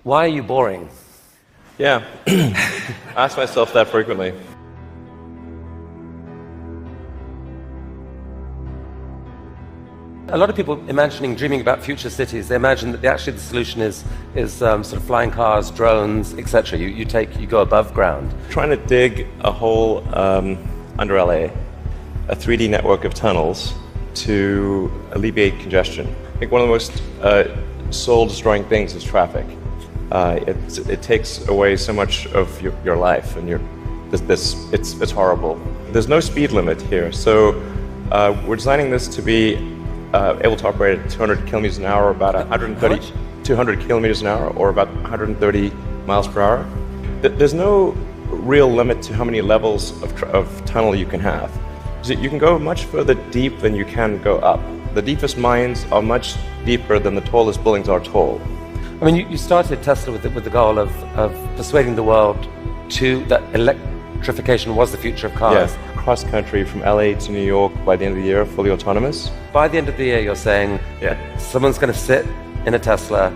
Why are you boring? Yeah, I ask myself that frequently. A lot of people dreaming about future cities, they imagine that actually the solution is sort of flying cars, drones, etc. You go above ground. Trying to dig a hole under LA, a 3D network of tunnels to alleviate congestion. I think one of the most soul-destroying things is traffic. It takes away so much of your life, and it's horrible. There's no speed limit here, so we're designing this to be able to operate at 200 kilometers an hour, about 200 kilometers an hour, or about 130 miles per hour. There's no real limit to how many levels of tunnel you can have. You can go much further deep than you can go up. The deepest mines are much deeper than the tallest buildings are tall. I mean, you started Tesla with the goal of persuading the world that electrification was the future of cars. Yeah, cross country from LA to New York by the end of the year, fully autonomous. By the end of the year, you're saying someone's going to sit in a Tesla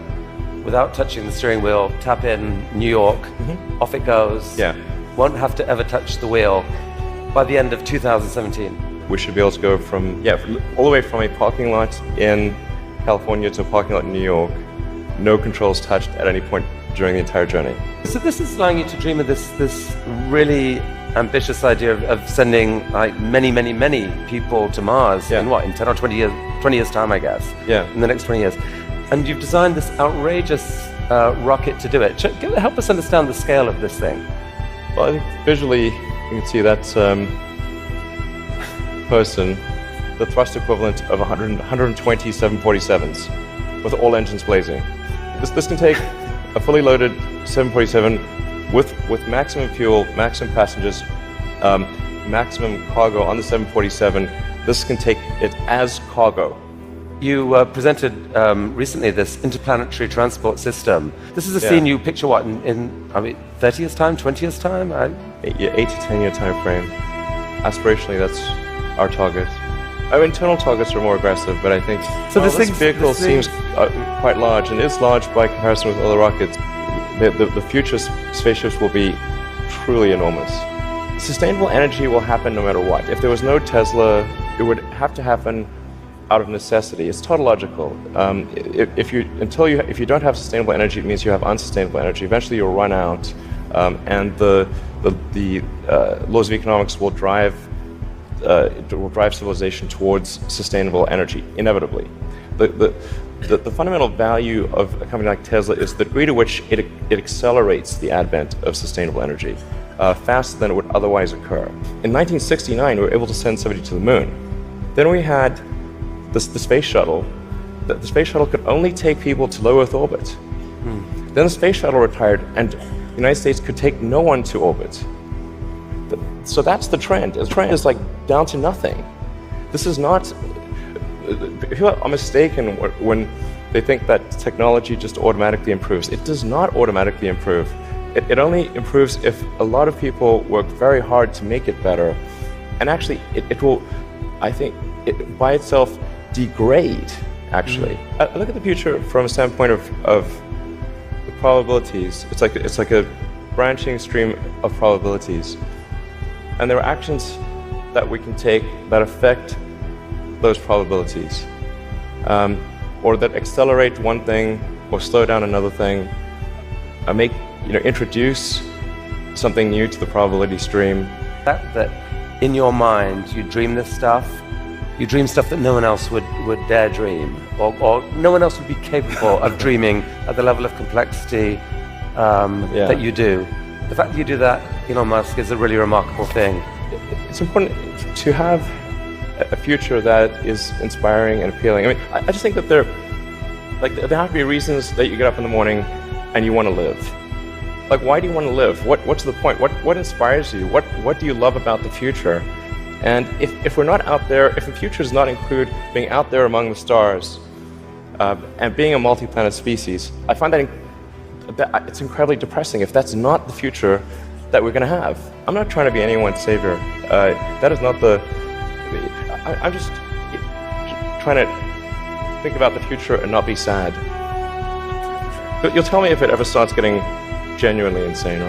without touching the steering wheel, tap in New York, off it goes. Yeah. Won't have to ever touch the wheel by the end of 2017. We should be able to go from all the way from a parking lot in California to a parking lot in New York. No controls touched at any point during the entire journey. So this is allowing you to dream of this really ambitious idea of sending like many people to Mars in 10 or 20 years time, I guess. Yeah. In the next 20 years. And you've designed this outrageous rocket to do it. Help us understand the scale of this thing. Well, I think visually you can see that person, the thrust equivalent of 120 747s with all engines blazing. This can take a fully loaded 747 with maximum fuel, maximum passengers, maximum cargo on the 747. This can take it as cargo. You presented recently this interplanetary transport system. This is a scene you picture in 30 years time, 20 years time? 8 to 10 year time frame. Aspirationally, that's our target. Our internal targets are more aggressive, but I think this vehicle seems quite large, and is large by comparison with other rockets. The future spaceships will be truly enormous. Sustainable energy will happen no matter what. If there was no Tesla, it would have to happen out of necessity. It's tautological. If you don't have sustainable energy, it means you have unsustainable energy. Eventually, you'll run out, and the laws of economics will drive civilization towards sustainable energy inevitably. The fundamental value of a company like Tesla is the degree to which it accelerates the advent of sustainable energy faster than it would otherwise occur. In 1969, we were able to send somebody to the moon. Then we had the space shuttle. The space shuttle could only take people to low Earth orbit. Then the space shuttle retired, and the United States could take no one to orbit. So that's the trend. The trend is like down to nothing. This is not. People are mistaken when they think that technology just automatically improves. It does not automatically improve. It only improves if a lot of people work very hard to make it better. And actually, it will, I think, by itself degrade, actually. I look at the future from a standpoint of the probabilities. It's like a branching stream of probabilities. And there are actions that we can take that affect those probabilities, or that accelerate one thing or slow down another thing, introduce something new to the probability stream. That in your mind you dream this stuff, you dream stuff that no one else would dare dream, or no one else would be capable of dreaming at the level of complexity that you do. The fact that you do that, Elon Musk, is a really remarkable thing. It's important to have a future that is inspiring and appealing. I mean, I just think that there have to be reasons that you get up in the morning and you want to live. Like, why do you want to live? What's the point? What inspires you? What do you love about the future? And if we're not out there, if the future does not include being out there among the stars and being a multi-planet species, I find that it's incredibly depressing if that's not the future that we're going to have. I'm not trying to be anyone's savior. That is not the... I'm just trying to think about the future and not be sad. You'll tell me if it ever starts getting genuinely insane.